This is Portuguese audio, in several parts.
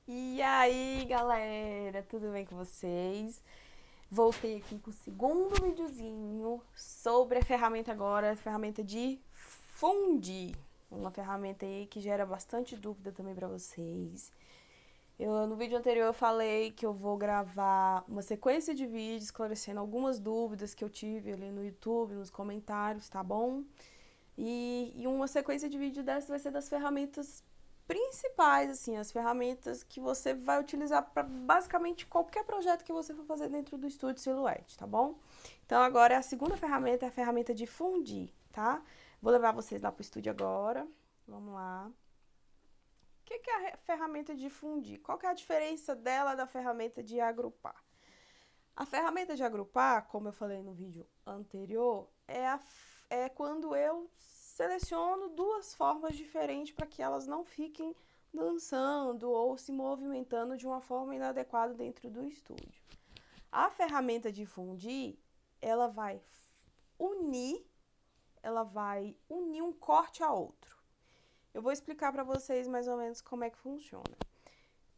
E aí, galera, tudo bem com vocês? Voltei aqui com o segundo videozinho sobre a ferramenta agora, a ferramenta de fundir. Uma ferramenta aí que gera bastante dúvida também para vocês. No vídeo anterior eu falei que eu vou gravar uma sequência de vídeos esclarecendo algumas dúvidas que eu tive ali no YouTube, nos comentários, tá bom? E uma sequência de vídeo dessa vai ser das ferramentas principais, assim, as ferramentas que você vai utilizar para basicamente qualquer projeto que você for fazer dentro do Estúdio Silhouette, tá bom? Então agora é a segunda ferramenta, é a ferramenta de fundir, tá? Vou levar vocês lá pro estúdio agora. Vamos lá. O que é a ferramenta de fundir? Qual que é a diferença dela da ferramenta de agrupar? A ferramenta de agrupar, como eu falei no vídeo anterior, é quando eu seleciono duas formas diferentes para que elas não fiquem dançando ou se movimentando de uma forma inadequada dentro do estúdio. A ferramenta de fundir, ela vai unir, ela vai unir um corte a outro. Eu vou explicar para vocês mais ou menos como é que funciona.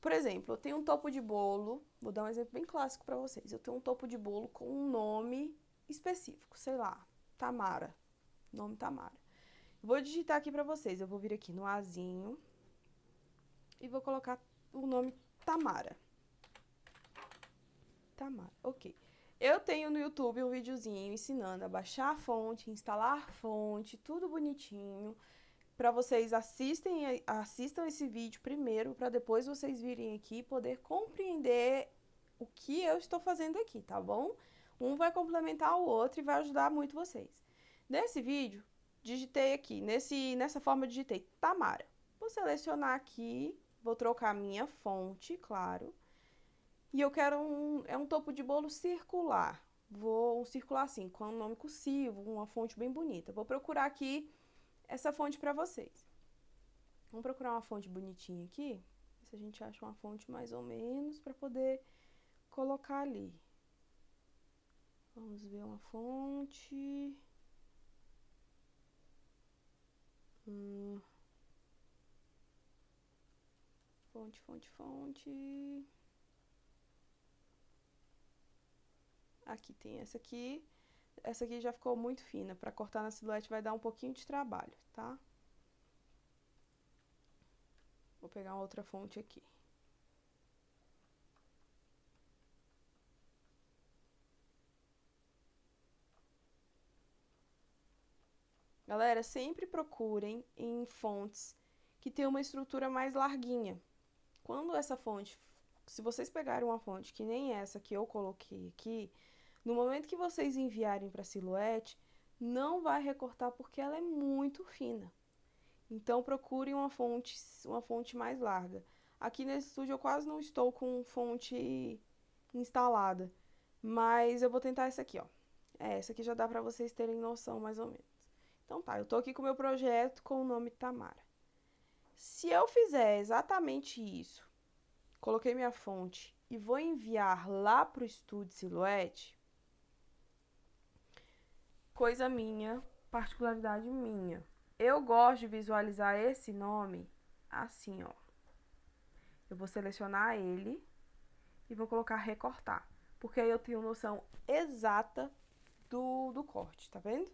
Por exemplo, eu tenho um topo de bolo, vou dar um exemplo bem clássico para vocês. Eu tenho um topo de bolo com um nome específico, sei lá, Tamara, nome Tamara. Vou digitar aqui para vocês, eu vou vir aqui no Azinho e vou colocar o nome Tamara. Tamara, ok. Eu tenho no YouTube um videozinho ensinando a baixar a fonte, instalar a fonte, tudo bonitinho, para vocês assistam esse vídeo primeiro, para depois vocês virem aqui e poder compreender o que eu estou fazendo aqui, tá bom? Um vai complementar o outro e vai ajudar muito vocês. Nesse vídeo, digitei aqui, nessa forma eu digitei Tamara. Vou selecionar aqui, vou trocar minha fonte, claro. E eu quero é um topo de bolo circular. Vou circular assim, com um nome cursivo, uma fonte bem bonita. Vou procurar aqui essa fonte para vocês. Vamos procurar uma fonte bonitinha aqui. Se a gente acha uma fonte mais ou menos para poder colocar ali. Vamos ver uma fonte. Fonte. Aqui tem essa aqui. Essa aqui já ficou muito fina. Para cortar na silhuete vai dar um pouquinho de trabalho, tá? Vou pegar uma outra fonte aqui. Galera, sempre procurem em fontes que tem uma estrutura mais larguinha. Quando essa fonte, se vocês pegarem uma fonte que nem essa que eu coloquei aqui, no momento que vocês enviarem para a silhuete, não vai recortar porque ela é muito fina. Então procurem uma fonte mais larga. Aqui nesse estúdio eu quase não estou com fonte instalada, mas eu vou tentar essa aqui, ó. Essa aqui já dá para vocês terem noção mais ou menos. Então tá, eu tô aqui com o meu projeto com o nome Tamara. Se eu fizer exatamente isso, coloquei minha fonte e vou enviar lá pro estúdio Silhouette, coisa minha, particularidade minha. Eu gosto de visualizar esse nome assim, ó. Eu vou selecionar ele e vou colocar recortar, porque aí eu tenho noção exata do corte, tá vendo?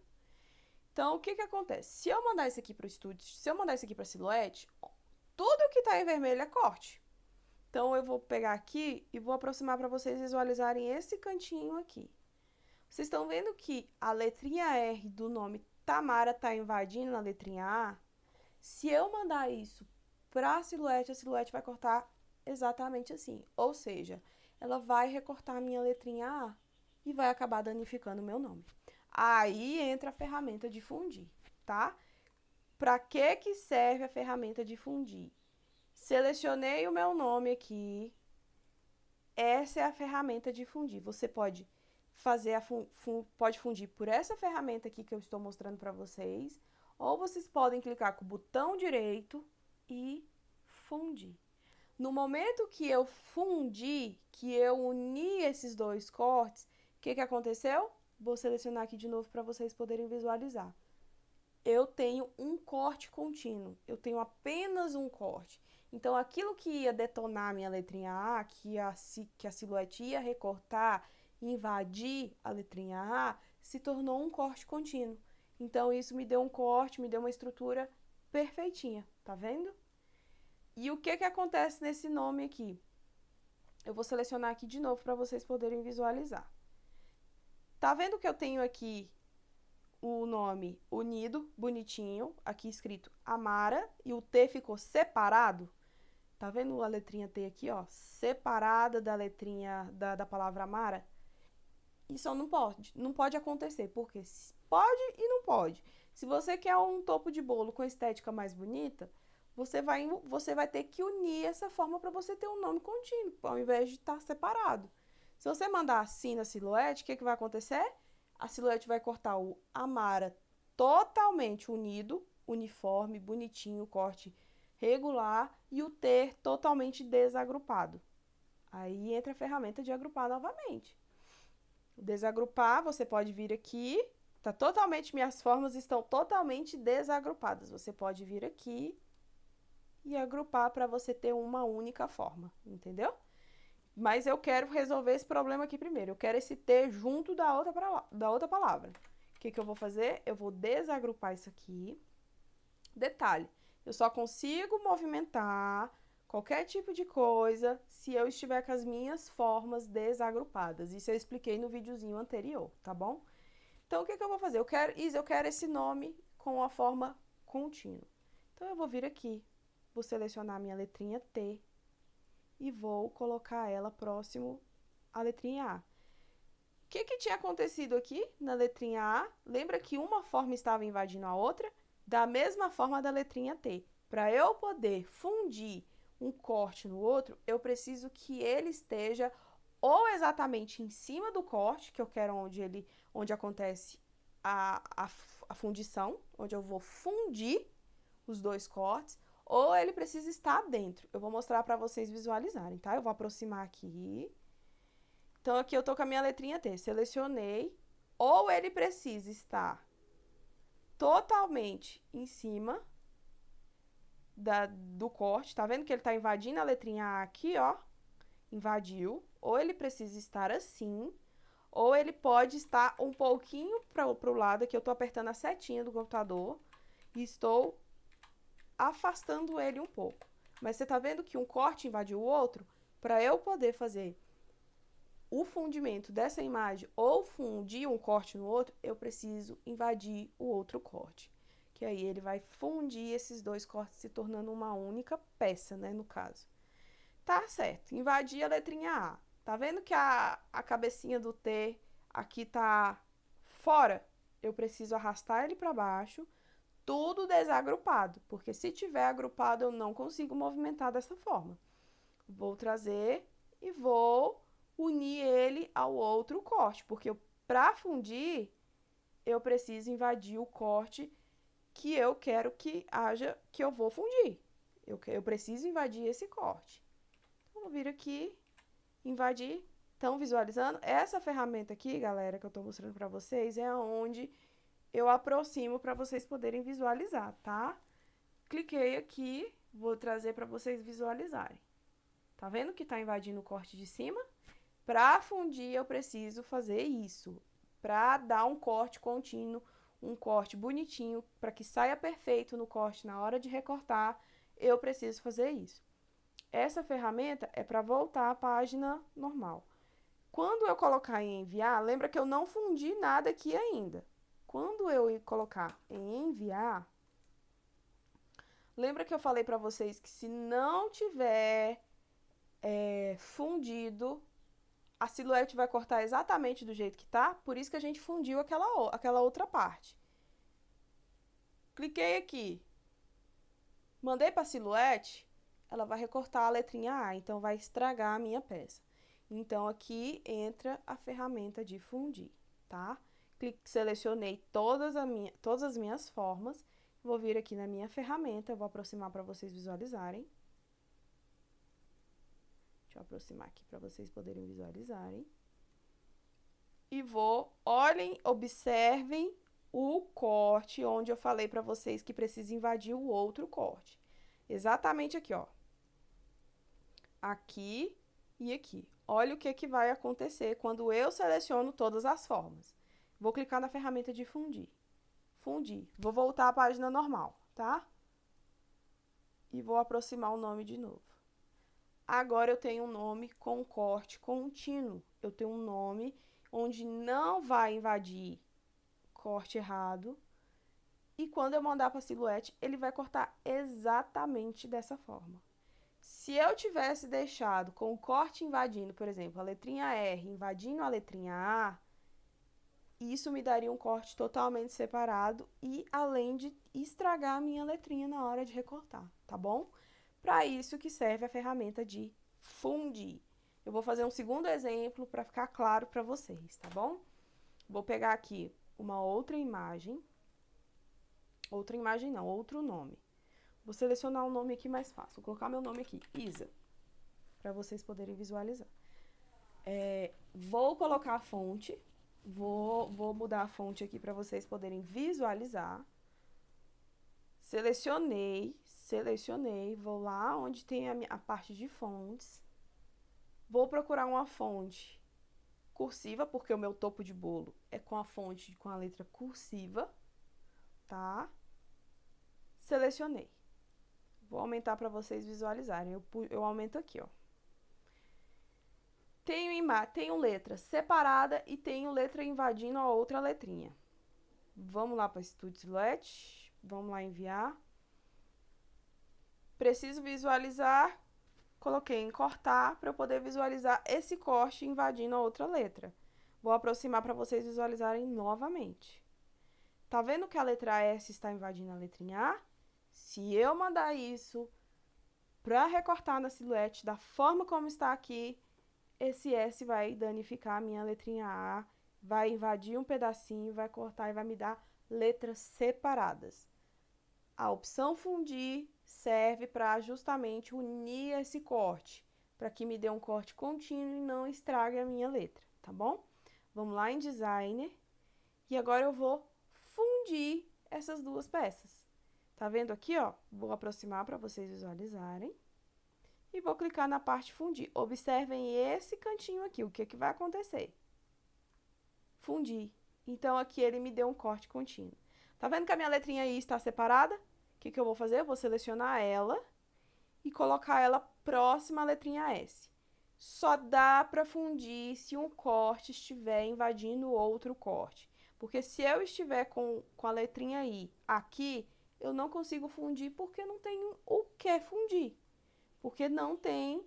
Então, o que que acontece? Se eu mandar isso aqui pro estúdio, se eu mandar isso aqui pra silhuete, ó, tudo que tá em vermelho é corte. Então, eu vou pegar aqui e vou aproximar para vocês visualizarem esse cantinho aqui. Vocês estão vendo que a letrinha R do nome Tamara está invadindo a letrinha A? Se eu mandar isso para a silhuete vai cortar exatamente assim. Ou seja, ela vai recortar a minha letrinha A e vai acabar danificando o meu nome. Aí entra a ferramenta de fundir, tá? Para que serve a ferramenta de fundir? Selecionei o meu nome aqui. Essa é a ferramenta de fundir. Você pode fazer pode fundir por essa ferramenta aqui que eu estou mostrando para vocês, ou vocês podem clicar com o botão direito e fundir. No momento que eu fundi, que eu uni esses dois cortes, o que aconteceu? Vou selecionar aqui de novo para vocês poderem visualizar. Eu tenho um corte contínuo, eu tenho apenas um corte. Então, aquilo que ia detonar a minha letrinha A, que a silhuete ia recortar, invadir a letrinha A, se tornou um corte contínuo. Então, isso me deu um corte, me deu uma estrutura perfeitinha, tá vendo? E o que acontece nesse nome aqui? Eu vou selecionar aqui de novo para vocês poderem visualizar. Tá vendo que eu tenho aqui o nome unido, bonitinho, aqui escrito Amara, e o T ficou separado? Tá vendo a letrinha T aqui, ó, separada da letrinha da palavra Amara? Isso não pode acontecer, porque pode e não pode. Se você quer um topo de bolo com estética mais bonita, você vai ter que unir essa forma para você ter um nome contínuo, ao invés de estar separado. Se você mandar assim na silhuete, o que vai acontecer? A silhuete vai cortar o Amara totalmente unido, uniforme, bonitinho, corte regular, e o ter totalmente desagrupado. Aí entra a ferramenta de agrupar novamente. Desagrupar, você pode vir aqui, minhas formas estão totalmente desagrupadas. Você pode vir aqui e agrupar para você ter uma única forma, entendeu? Mas eu quero resolver esse problema aqui primeiro. Eu quero esse T junto da outra palavra. O que eu vou fazer? Eu vou desagrupar isso aqui. Detalhe, eu só consigo movimentar qualquer tipo de coisa se eu estiver com as minhas formas desagrupadas. Isso eu expliquei no videozinho anterior, tá bom? Então, o que eu vou fazer? Eu quero esse nome com a forma contínua. Então, eu vou vir aqui, vou selecionar a minha letrinha T e vou colocar ela próximo à letrinha A. O que tinha acontecido aqui na letrinha A? Lembra que uma forma estava invadindo a outra? Da mesma forma da letrinha T. Para eu poder fundir um corte no outro, eu preciso que ele esteja ou exatamente em cima do corte, que eu quero onde acontece a fundição, onde eu vou fundir os dois cortes, ou ele precisa estar dentro. Eu vou mostrar para vocês visualizarem, tá? Eu vou aproximar aqui. Então, aqui eu tô com a minha letrinha T, selecionei, ou ele precisa estar totalmente em cima do corte, tá vendo que ele tá invadindo a letrinha A aqui, ó, invadiu, ou ele precisa estar assim, ou ele pode estar um pouquinho pro lado, que eu tô apertando a setinha do computador e estou afastando ele um pouco. Mas você tá vendo que um corte invadiu o outro? Para eu poder fazer o fundimento dessa imagem ou fundir um corte no outro, eu preciso invadir o outro corte. Que aí ele vai fundir esses dois cortes se tornando uma única peça, né, no caso. Tá certo, invadi a letrinha A. Tá vendo que a cabecinha do T aqui tá fora? Eu preciso arrastar ele para baixo, tudo desagrupado, porque se tiver agrupado eu não consigo movimentar dessa forma. Vou trazer e vou unir ele ao outro corte, porque para fundir eu preciso invadir o corte que eu quero que haja, que eu vou fundir. Eu preciso invadir esse corte. Então, vou vir aqui, invadir. Estão visualizando? Essa ferramenta aqui, galera, que eu estou mostrando para vocês, é onde eu aproximo para vocês poderem visualizar, tá? Cliquei aqui, vou trazer para vocês visualizarem. Tá vendo que tá invadindo o corte de cima? Para fundir, eu preciso fazer isso. Para dar um corte contínuo, um corte bonitinho, para que saia perfeito no corte na hora de recortar, eu preciso fazer isso. Essa ferramenta é para voltar à página normal. Quando eu colocar em enviar, lembra que eu não fundi nada aqui ainda. Quando eu colocar em enviar, lembra que eu falei para vocês que se não tiver fundido, a silhuete vai cortar exatamente do jeito que tá, por isso que a gente fundiu aquela outra parte. Cliquei aqui, mandei para a silhuete, ela vai recortar a letrinha A, então vai estragar a minha peça. Então, aqui entra a ferramenta de fundir, tá? Selecionei todas as minhas formas, vou vir aqui na minha ferramenta, eu vou aproximar para vocês visualizarem. Deixa eu aproximar aqui para vocês poderem visualizarem. E olhem, observem o corte onde eu falei para vocês que precisa invadir o outro corte. Exatamente aqui, ó. aqui e aqui. Olha o que vai acontecer quando eu seleciono todas as formas. Vou clicar na ferramenta de fundir. Fundir. Vou voltar à página normal, tá? E vou aproximar o nome de novo. Agora eu tenho um nome com corte contínuo. Eu tenho um nome onde não vai invadir corte errado. E quando eu mandar para a silhuete, ele vai cortar exatamente dessa forma. Se eu tivesse deixado com o corte invadindo, por exemplo, a letrinha R invadindo a letrinha A, isso me daria um corte totalmente separado e além de estragar a minha letrinha na hora de recortar, tá bom? Para isso que serve a ferramenta de fundir. Eu vou fazer um segundo exemplo para ficar claro para vocês, tá bom? Vou pegar aqui uma outra imagem não, outro nome. Vou selecionar um nome aqui mais fácil. Vou colocar meu nome aqui, Isa, para vocês poderem visualizar. Vou colocar a fonte, vou mudar a fonte aqui para vocês poderem visualizar. Selecionei, vou lá onde tem a parte de fontes. Vou procurar uma fonte cursiva, porque o meu topo de bolo é com a fonte com a letra cursiva, tá? Selecionei. Vou aumentar para vocês visualizarem. Eu aumento aqui, ó. Tenho letra separada e tenho letra invadindo a outra letrinha. Vamos lá para Studio Silhouette. Vamos lá enviar. Preciso visualizar. Coloquei em cortar para eu poder visualizar esse corte invadindo a outra letra. Vou aproximar para vocês visualizarem novamente. Tá vendo que a letra S está invadindo a letrinha A? Se eu mandar isso para recortar na silhuete da forma como está aqui, esse S vai danificar a minha letrinha A, vai invadir um pedacinho, vai cortar e vai me dar letras separadas. A opção fundir serve para justamente unir esse corte, para que me dê um corte contínuo e não estrague a minha letra, tá bom? Vamos lá em Designer e agora eu vou fundir essas duas peças. Tá vendo aqui, ó? Vou aproximar para vocês visualizarem. E vou clicar na parte fundir. Observem esse cantinho aqui, o que vai acontecer? Fundir. Então, aqui ele me deu um corte contínuo. Tá vendo que a minha letrinha I está separada? O que eu vou fazer? Eu vou selecionar ela e colocar ela próxima à letrinha S. Só dá para fundir se um corte estiver invadindo outro corte. Porque se eu estiver com a letrinha I aqui, eu não consigo fundir porque não tenho o que fundir. Porque não tem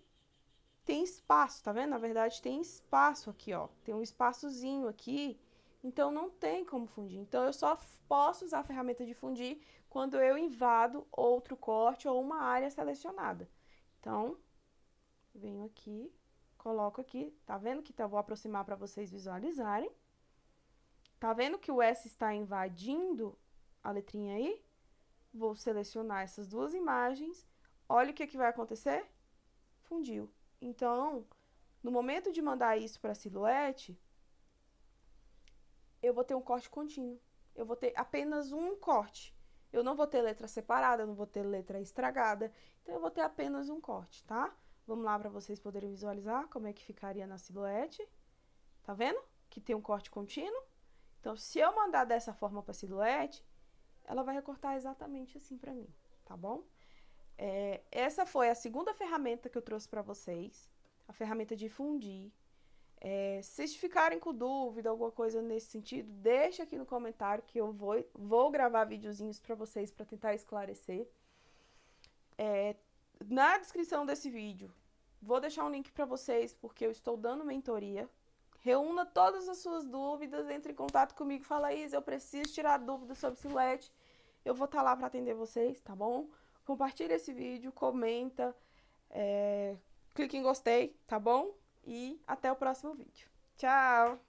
espaço, tá vendo? Na verdade, tem espaço aqui, ó. Tem um espaçozinho aqui, então não tem como fundir. Então, eu só posso usar a ferramenta de fundir quando eu invado outro corte ou uma área selecionada. Então, venho aqui, coloco aqui, tá vendo que eu vou aproximar para vocês visualizarem. Tá vendo que o S está invadindo a letrinha I? Vou selecionar essas duas imagens. Olha o que vai acontecer? Fundiu. Então, no momento de mandar isso para a silhuete, eu vou ter um corte contínuo. Eu vou ter apenas um corte. Eu não vou ter letra separada, eu não vou ter letra estragada. Então, eu vou ter apenas um corte, tá? Vamos lá para vocês poderem visualizar como é que ficaria na silhuete. Tá vendo? Que tem um corte contínuo. Então, se eu mandar dessa forma para a silhuete, ela vai recortar exatamente assim para mim, tá bom? Essa foi a segunda ferramenta que eu trouxe para vocês, a ferramenta de fundir. Se vocês ficarem com dúvida, alguma coisa nesse sentido, deixa aqui no comentário que eu vou gravar videozinhos para vocês para tentar esclarecer. Na descrição desse vídeo, vou deixar um link para vocês, porque eu estou dando mentoria. Reúna todas as suas dúvidas, entre em contato comigo, fala, Isa, eu preciso tirar dúvidas sobre silhuete. Eu vou estar lá para atender vocês, tá bom? Compartilha esse vídeo, comenta, clique em gostei, tá bom? E até o próximo vídeo. Tchau!